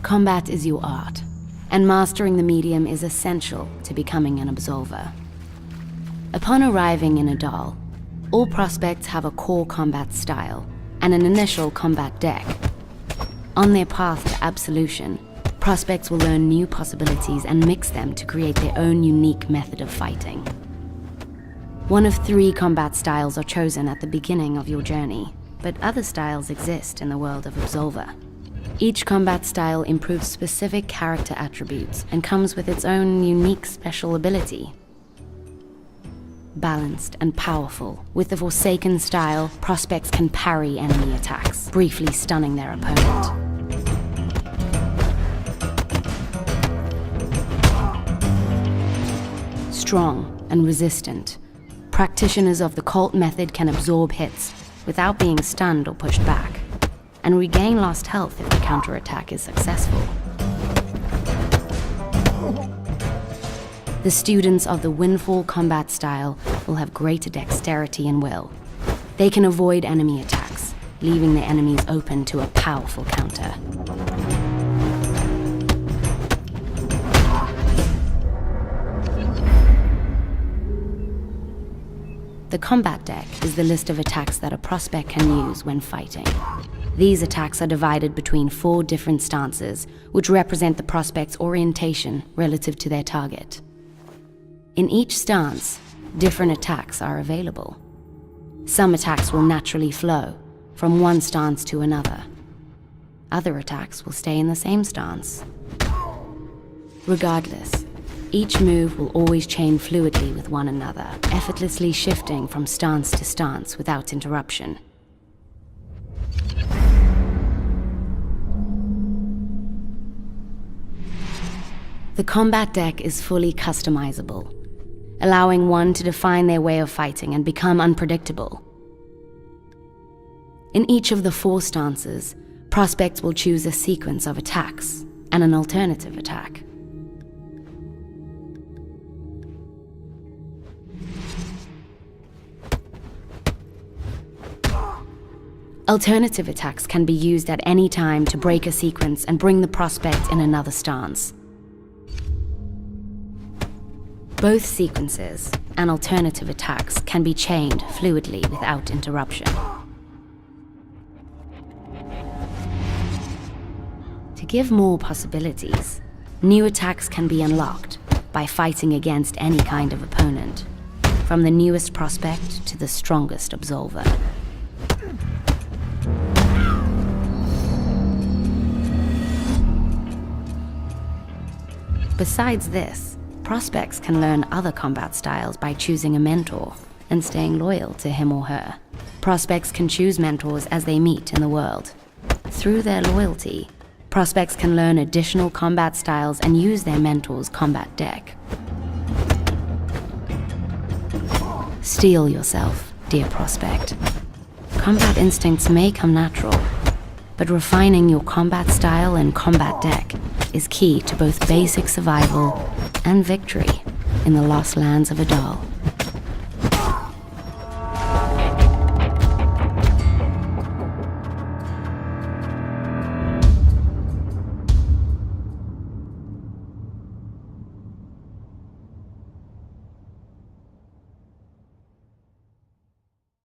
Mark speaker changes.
Speaker 1: Combat is your art, and mastering the medium is essential to becoming an absolver. Upon arriving in Adal, all prospects have a core combat style and an initial combat deck. On their path to absolution, prospects will learn new possibilities and mix them to create their own unique method of fighting. One of 3 combat styles are chosen at the beginning of your journey, but other styles exist in the world of Absolver. Each combat style improves specific character attributes and comes with its own unique special ability. Balanced and powerful, with the Forsaken style, prospects can parry enemy attacks, briefly stunning their opponent. Strong and resistant, practitioners of the cult method can absorb hits without being stunned or pushed back, and regain lost health if the counterattack is successful. The students of the Windfall combat style will have greater dexterity and will. They can avoid enemy attacks, leaving their enemies open to a powerful counter. The combat deck is the list of attacks that a prospect can use when fighting. These attacks are divided between 4 different stances, which represent the prospect's orientation relative to their target. In each stance, different attacks are available. Some attacks will naturally flow from one stance to another. Other attacks will stay in the same stance. Regardless, each move will always chain fluidly with one another, effortlessly shifting from stance to stance without interruption. The combat deck is fully customizable, allowing one to define their way of fighting and become unpredictable. In each of the 4 stances, prospects will choose a sequence of attacks and an alternative attack. Alternative attacks can be used at any time to break a sequence and bring the prospect in another stance. Both sequences and alternative attacks can be chained fluidly without interruption. To give more possibilities, new attacks can be unlocked by fighting against any kind of opponent, from the newest prospect to the strongest absolver. Besides this, prospects can learn other combat styles by choosing a mentor and staying loyal to him or her. Prospects can choose mentors as they meet in the world. Through their loyalty, prospects can learn additional combat styles and use their mentor's combat deck. Steel yourself, dear prospect. Combat instincts may come natural, but refining your combat style and combat deck is key to both basic survival and victory in the lost lands of Adal.